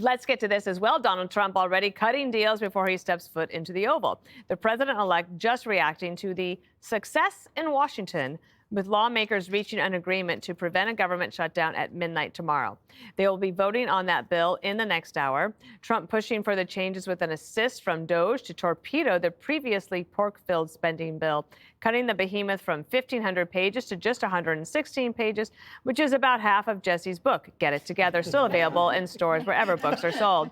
Let's get to this as well. Donald Trump already cutting deals before he steps foot into the Oval. The president-elect just reacting to the success in Washington, with lawmakers reaching an agreement to prevent a government shutdown at midnight tomorrow. They will be voting on that bill in the next hour. Trump pushing for the changes with an assist from DOGE to torpedo the previously pork-filled spending bill, cutting the behemoth from 1,500 pages to just 116 pages, which is about half of Jesse's book, Get It Together, still available in stores wherever books are sold.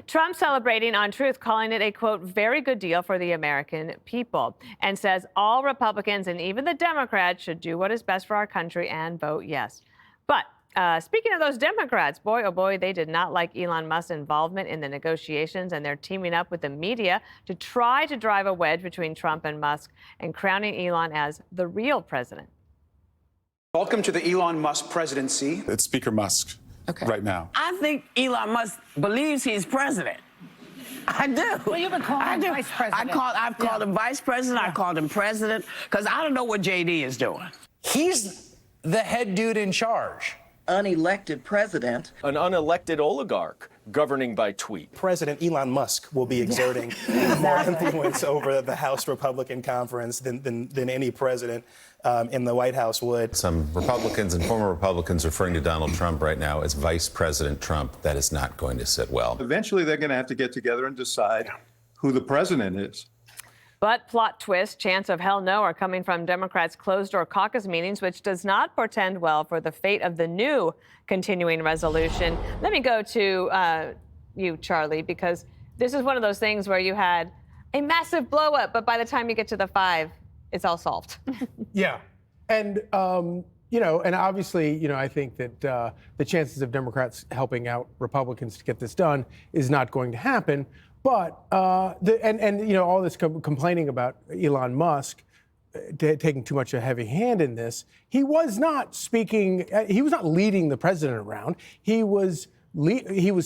Trump celebrating on Truth, calling it a, quote, very good deal for the American people, and says all Republicans and even the Democrats should do what is best for our country and vote yes. But speaking of those Democrats, boy, oh boy, they did not like Elon Musk's involvement in the negotiations, and they're teaming up with the media to try to drive a wedge between Trump and Musk and crowning Elon as the real president. Welcome to the Elon Musk presidency. It's Speaker Musk right now. I think Elon Musk believes he's president. I do. Well, you've been calling him vice president. I've called him vice president. I called him president because I don't know what JD is doing. He's the head dude in charge. Unelected president. An unelected oligarch governing by tweet. President Elon Musk will be exerting more influence over the House Republican Conference than any president in the White House would. Some Republicans and former Republicans referring to Donald Trump right now as Vice President Trump. That is not going to sit well. Eventually, they're going to have to get together and decide who the president is. But plot twist, chants of hell no are coming from Democrats' closed-door caucus meetings, which does not portend well for the fate of the new continuing resolution. Let me go to you, Charlie, because this is one of those things where you had a massive blow-up, but by the time you get to the 5, it's all solved. Yeah. And, and obviously, I think that the chances of Democrats helping out Republicans to get this done is not going to happen. But, all this complaining about Elon Musk taking too much a heavy hand in this, he was not leading the president around. He was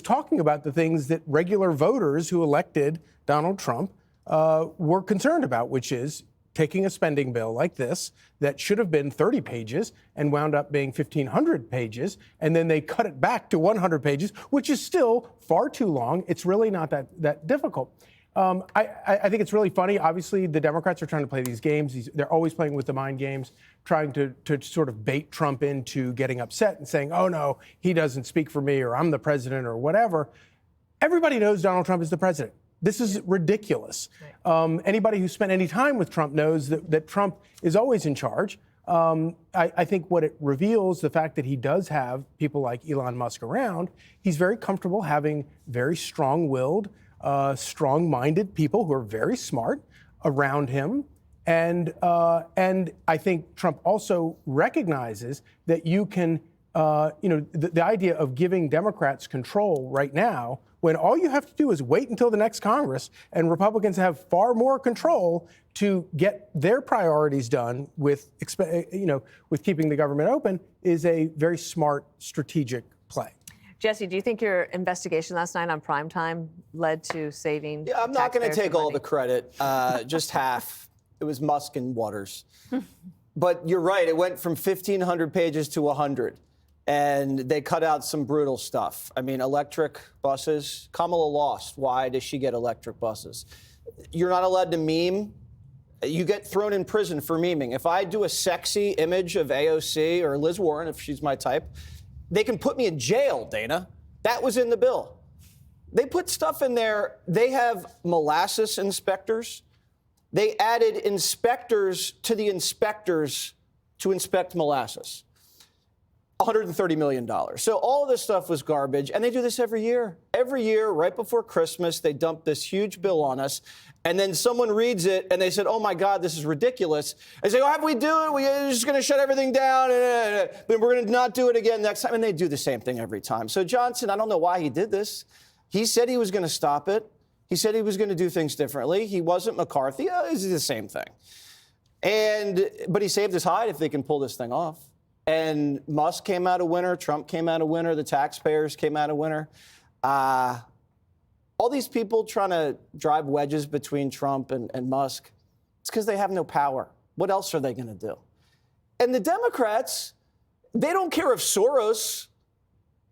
talking about the things that regular voters who elected Donald Trump were concerned about, which is taking a spending bill like this that should have been 30 pages and wound up being 1,500 pages, and then they cut it back to 100 pages, which is still far too long. It's really not that difficult. I think it's really funny. Obviously, the Democrats are trying to play these games. They're always playing with the mind games, trying to sort of bait Trump into getting upset and saying, oh, no, he doesn't speak for me, or I'm the president, or whatever. Everybody knows Donald Trump is the president. This is ridiculous. Anybody who spent any time with Trump knows that Trump is always in charge. I think what it reveals, the fact that he does have people like Elon Musk around, he's very comfortable having very strong-willed, strong-minded people who are very smart around him. And I think Trump also recognizes that you can, the idea of giving Democrats control right now, when all you have to do is wait until the next Congress and Republicans have far more control to get their priorities done with keeping the government open, is a very smart strategic play. Jesse, do you think your investigation last night on primetime led to saving? Yeah, I'm not going to take all the credit, just half. It was Musk and Waters. But you're right, it went from 1,500 pages to 100. And they cut out some brutal stuff. I mean, electric buses. Kamala lost. Why does she get electric buses? You're not allowed to meme. You get thrown in prison for memeing. If I do a sexy image of AOC or Liz Warren, if she's my type, they can put me in jail, Dana. That was in the bill. They put stuff in there. They have molasses inspectors. They added inspectors to the inspectors to inspect molasses. $130 million. So all of this stuff was garbage, and they do this every year. Every year, right before Christmas, they dump this huge bill on us, and then someone reads it, and they said, oh, my God, this is ridiculous. They say, oh, how do we do it? We're just going to shut everything down, but we're going to not do it again next time. And they do the same thing every time. So Johnson, I don't know why he did this. He said he was going to stop it. He said he was going to do things differently. He wasn't McCarthy. It's the same thing. But he saved his hide if they can pull this thing off. And Musk came out a winner. Trump came out a winner. The taxpayers came out a winner. All these people trying to drive wedges between Trump and Musk, it's because they have no power. What else are they going to do? And the Democrats, they don't care if Soros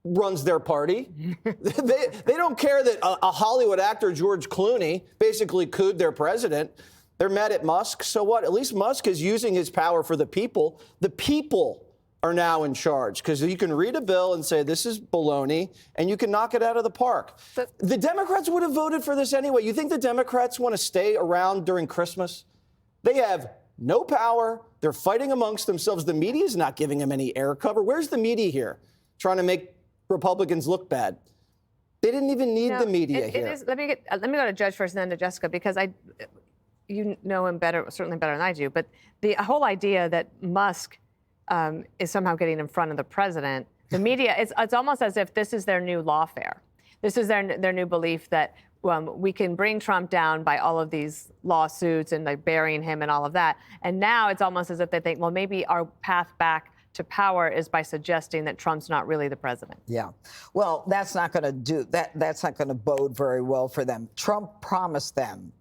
runs their party. They don't care that a Hollywood actor, George Clooney, basically cooed their president. They're mad at Musk. So what? At least Musk is using his power for the people. The people are now in charge because you can read a bill and say this is baloney and you can knock it out of the park. The Democrats would have voted for this anyway. You think the Democrats want to stay around during Christmas? They have no power. They're fighting amongst themselves. The media is not giving them any air cover. Where's the media here? Trying to make Republicans look bad. They didn't even need the media here. Let me go to Judge first and then to Jessica, because you know him better, certainly better than I do. But the whole idea that Musk is somehow getting in front of the president, the media, it's almost as if this is their new lawfare. This is their new belief that we can bring Trump down by all of these lawsuits and like burying him and all of that. And now it's almost as if they think, well, maybe our path back to power is by suggesting that Trump's not really the president. Yeah. Well, that's not going to do that. That's not going to bode very well for them. Trump promised them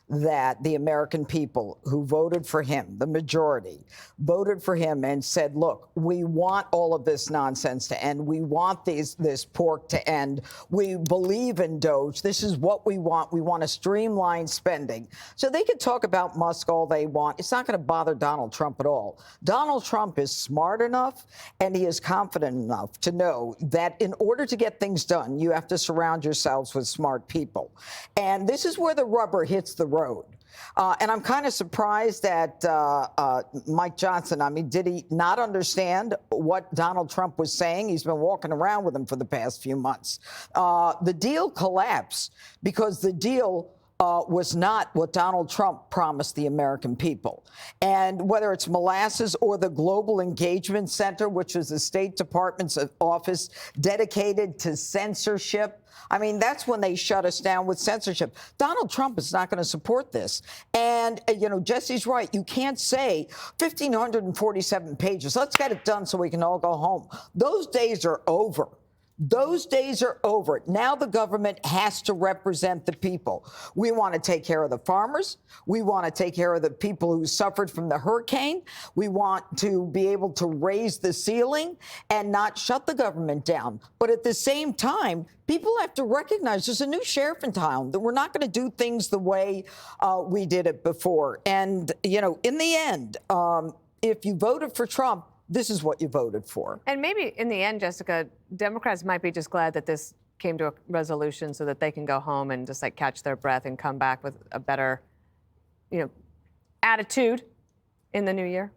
that the American people who voted for him, the majority, voted for him and said, look, we want all of this nonsense to end. We want this pork to end. We believe in DOGE. This is what we want. We want to streamline spending. So they can talk about Musk all they want. It's not going to bother Donald Trump at all. Donald Trump is smart enough and he is confident enough to know that in order to get things done, you have to surround yourselves with smart people. And this is where the rubber hits the road. And I'm kind of surprised that Mike Johnson, I mean, did he not understand what Donald Trump was saying? He's been walking around with him for the past few months. The deal collapsed because the deal was not what Donald Trump promised the American people. And whether it's molasses or the Global Engagement Center, which is the State Department's office dedicated to censorship, I mean, that's when they shut us down with censorship. Donald Trump is not going to support this. And, you know, Jesse's right. You can't say 1,547 pages. Let's get it done so we can all go home. Those days are over. Those days are over. Now the government has to represent the people. We want to take care of the farmers. We want to take care of the people who suffered from the hurricane. We want to be able to raise the ceiling and not shut the government down. But at the same time, people have to recognize there's a new sheriff in town, that we're not going to do things the way we did it before. And, you know, in the end, if you voted for Trump, this is what you voted for. And maybe in the end, Jessica, Democrats might be just glad that this came to a resolution so that they can go home and just like catch their breath and come back with a better, you know, attitude in the new year.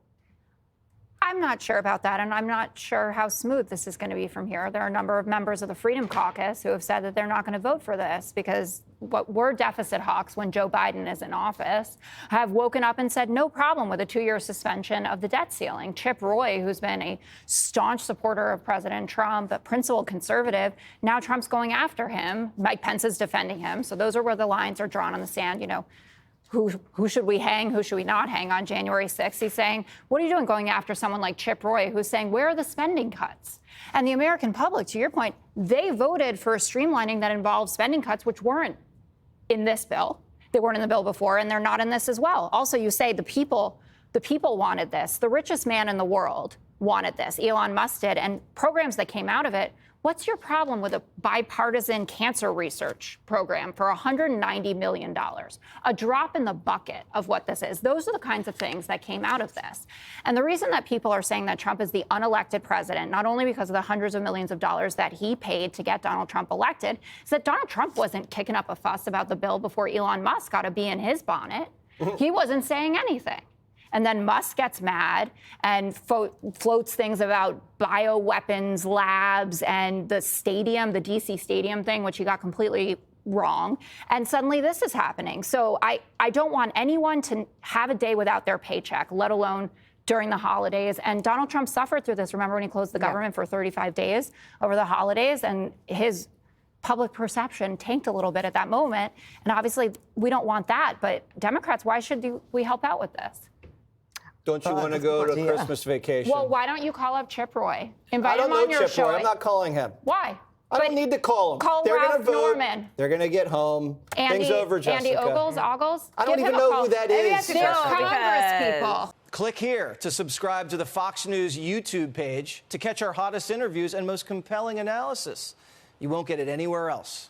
I'm not sure about that, and I'm not sure how smooth this is going to be from here. There are a number of members of the Freedom Caucus who have said that they're not going to vote for this because what were deficit hawks when Joe Biden is in office have woken up and said no problem with a 2-year suspension of the debt ceiling. Chip Roy, who's been a staunch supporter of President Trump, a principled conservative, now Trump's going after him. Mike Pence is defending him. So those are where the lines are drawn on the sand, you know. Who should we hang? Who should we not hang on January 6th? He's saying, what are you doing going after someone like Chip Roy, who's saying, where are the spending cuts? And the American public, to your point, they voted for a streamlining that involved spending cuts, which weren't in this bill. They weren't in the bill before, and they're not in this as well. Also, you say the people wanted this. The richest man in the world wanted this. Elon Musk did, and programs that came out of it. What's your problem with a bipartisan cancer research program for $190 million? A drop in the bucket of what this is. Those are the kinds of things that came out of this. And the reason that people are saying that Trump is the unelected president, not only because of the hundreds of millions of dollars that he paid to get Donald Trump elected, is that Donald Trump wasn't kicking up a fuss about the bill before Elon Musk got a bee in his bonnet. He wasn't saying anything. And then Musk gets mad and floats things about bioweapons labs and the stadium, the DC stadium thing, which he got completely wrong. And suddenly this is happening. So I don't want anyone to have a day without their paycheck, let alone during the holidays. And Donald Trump suffered through this. Remember when he closed the government for 35 days over the holidays, and his public perception tanked a little bit at that moment. And obviously we don't want that. But Democrats, why should we help out with this? Don't you want to go to Christmas vacation? Well, why don't you call up Chip Roy? Invite him on your Chip show. Roy. I'm not calling him. Why? I don't need to call him. Call They're Ralph gonna vote. Norman. They're going to get home. Things over, Jessica. Andy Ogles? I don't even know who that is. They're Congress people. Click here to subscribe to the Fox News YouTube page to catch our hottest interviews and most compelling analysis. You won't get it anywhere else.